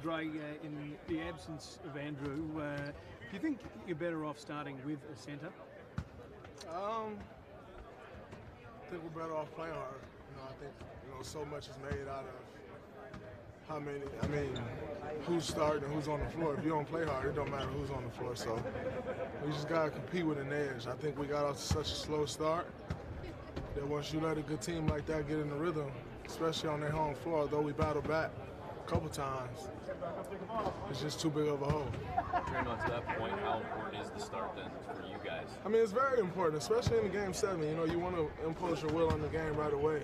Dre, in the absence of Andrew, do you think you're better off starting with a centre? I think we're better off playing hard. I think so much is made out of who's starting and who's on the floor. If you don't play hard, it don't matter who's on the floor. So we just gotta compete with an edge. I think we got off to such a slow start that once you let a good team like that get in the rhythm, especially on their home floor, although we battled back a couple times, it's just too big of a hole. Draymond, to that point, how important is the start then for you guys? It's very important, especially in Game 7. You want to impose your will on the game right away.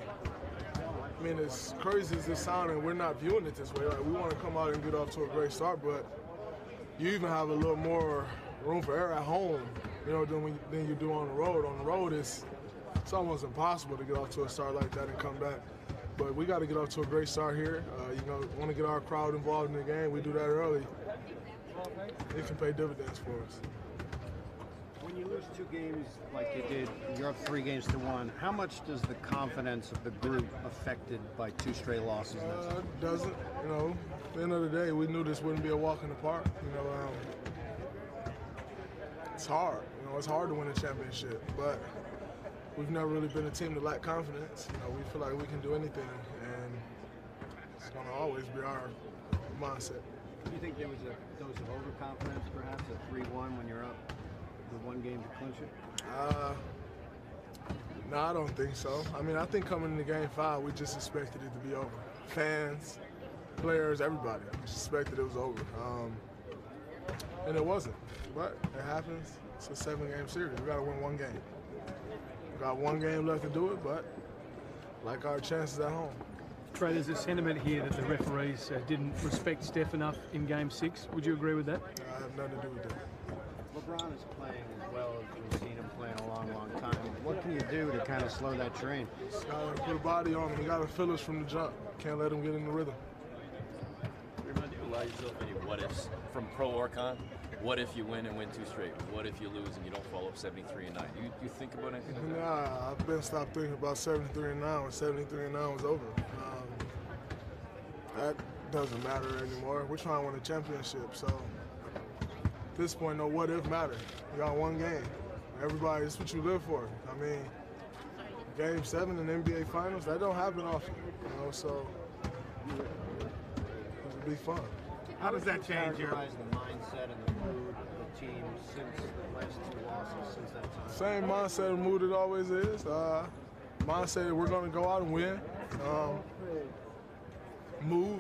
As crazy as this sounding, we're not viewing it this way. Like, we want to come out and get off to a great start, but you even have a little more room for error at home, than you do on the road. On the road, it's almost impossible to get off to a start like that and come back. But we got to get off to a great start here. Want to get our crowd involved in the game. We do that early. It can pay dividends for us. When you lose 2 games like you did, you're up 3-1. How much does the confidence of the group affected by 2 straight losses? It doesn't. At the end of the day, we knew this wouldn't be a walk in the park. It's hard. It's hard to win a championship, but we've never really been a team that lack confidence. We feel like we can do anything, and it's going to always be our mindset. Do you think there was a dose of overconfidence, perhaps, at 3-1 when you're up the 1 game to clinch it? No, I don't think so. I think coming into Game 5, we just expected it to be over. Fans, players, everybody. We just expected it was over. And it wasn't. But it happens. It's a 7-game series. We got to win 1 game. We got 1 game left to do it, but like our chances at home. Trey, there's a sentiment here that the referees didn't respect Steph enough in Game 6. Would you agree with that? I have nothing to do with that. LeBron is playing as well as we've seen him play in a long, long time. What can you do to kind of slow that train? Just gotta put a body on him. We gotta fill us from the jump. Can't let him get in the rhythm. Draymond, do you allow yourself any what-ifs from pro or con? What if you win and win 2 straight? What if you lose and you don't follow up 73-9? Do you think about anything like that? Nah, I've been stopped thinking about 73-9 when 73-9 was over. That doesn't matter anymore. We're trying to win a championship, so at this point, no what if matter. We got 1 game. Everybody, it's what you live for. Game 7 in the NBA Finals, that don't happen often, so it'll be fun. How does that change the mindset and the mood of the team since the last 2 losses, since that time? Same mindset and mood it always is. Mindset that we're going to go out and win.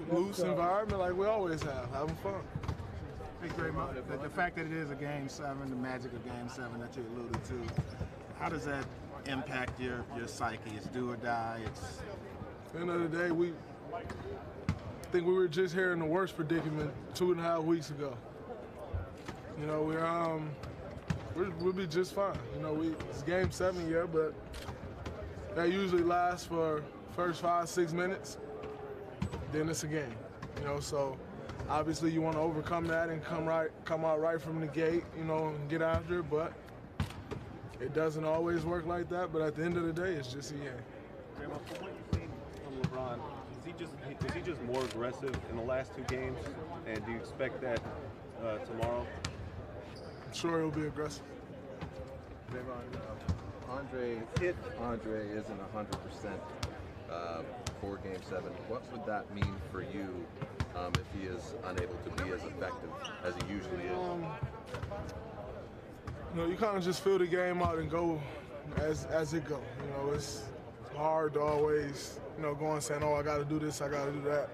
Loose environment like we always have, having fun. Hey, Draymond, the fact that it is a Game 7, the magic of Game 7 that you alluded to, how does that impact your psyche? It's do or die. At the end of the day, I think we were just here in the worst predicament 2.5 weeks ago. We'll be just fine. It's Game 7, yeah, but that usually lasts for first 5-6 minutes. Then it's a game, so obviously you want to overcome that and come out right from the gate, and get after it, but it doesn't always work like that, but at the end of the day, it's just a game. Draymond, from what you've seen from LeBron, is he just more aggressive in the last 2 games, and do you expect that tomorrow? I'm sure he'll be aggressive. Draymond, if Andre isn't 100%, for Game 7, what would that mean for you if he is unable to be as effective as he usually is? You kind of just fill the game out and go as it go. It's hard to always, go and saying, oh, I got to do this, I got to do that.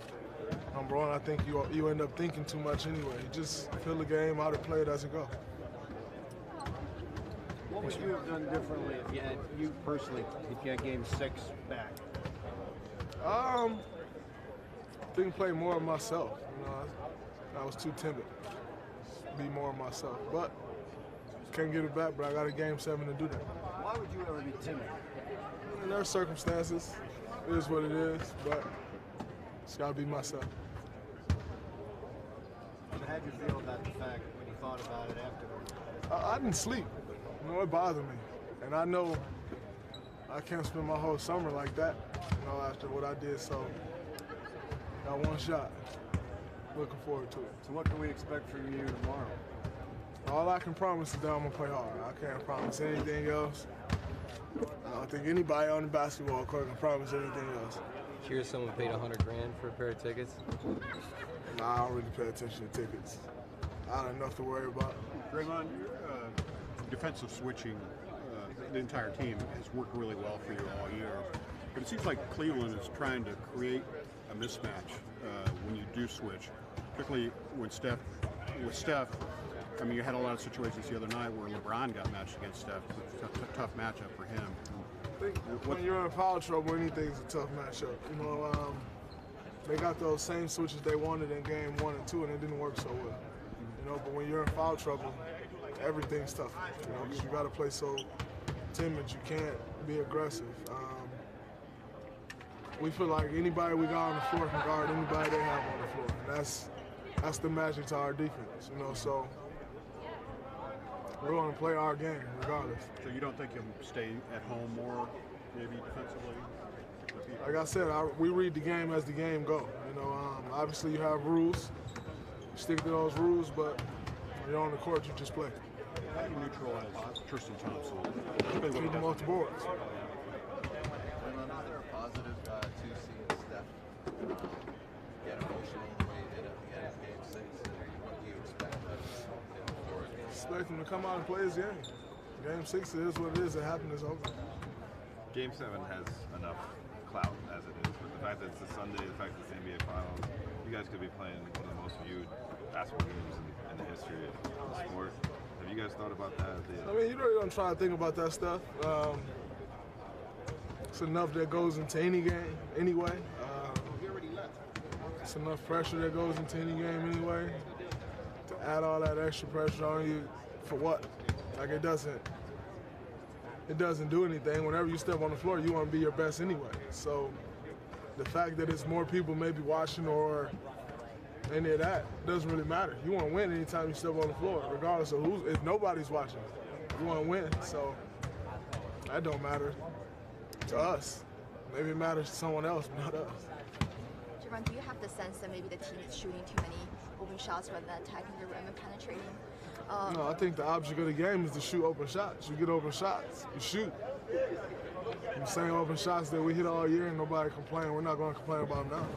Bro, I think you end up thinking too much anyway. You just fill the game out and play it as it go. What would you have done differently if you had Game 6 back? I think play more of myself. I was too timid. Be more of myself, but can't get it back. But I got a Game 7 to do that. Why would you ever be timid? There are circumstances. It is what it is, but it's got to be myself. So how did you feel about the fact when you thought about it afterwards? I didn't sleep. It bothered me, and I know I can't spend my whole summer like that. After what I did, so got 1 shot. looking forward to it. So what can we expect from you tomorrow? All I can promise is that I'm gonna play hard. I can't promise anything else. I don't think anybody on the basketball court can promise anything else. Hear someone paid $100 grand for a pair of tickets? Nah, I don't really pay attention to tickets. I don't have enough to worry about. Draymond, defensive switching, the entire team has worked really well for you all year. But it seems like Cleveland is trying to create a mismatch when you do switch, particularly with Steph. I mean, you had a lot of situations the other night where LeBron got matched against Steph. It's a tough matchup for him. I think when you're in foul trouble, anything's a tough matchup. You know, they got those same switches they wanted in game 1 and 2, and it didn't work so well. You know, but when you're in foul trouble, everything's tough. You know, because you got to play so timid, you can't be aggressive. We feel like anybody we got on the floor can guard anybody they have on the floor, and that's the magic to our defense. You know, so we're going to play our game regardless. So you don't think you'll stay at home more, maybe defensively? Like I said, we read the game as the game goes. You know, obviously you have rules. You stick to those rules, but when you're on the court, you just play. How do you neutralize Tristan Thompson? Keep him off the boards. Draymond, is there a positive to seeing Steph get emotional the way he did at the end of Game 6? And what do you expect for it? Expect him to come out and play his game. Game 6 is what it is. It happened, it's over. Game 7 has enough clout as it is, but the fact that it's a Sunday, the fact that it's the NBA Finals, you guys could be playing one of the most viewed basketball games in the history of the sport. Have you guys thought about that? I mean, you really don't try to think about that stuff. It's enough that goes into any game anyway. It's enough pressure that goes into any game anyway. To add all that extra pressure on you, for what? Like it doesn't do anything. Whenever you step on the floor, you want to be your best anyway. So the fact that it's more people maybe watching or any of that doesn't really matter. You want to win anytime you step on the floor, regardless of if nobody's watching. You want to win, so that don't matter to us. Maybe it matters to someone else, but not us. Draymond, do you have the sense that maybe the team is shooting too many open shots rather than attacking the rim and penetrating? No, I think the object of the game is to shoot open shots. You get open shots, you shoot. The same open shots that we hit all year and nobody complain. We're not going to complain about them now.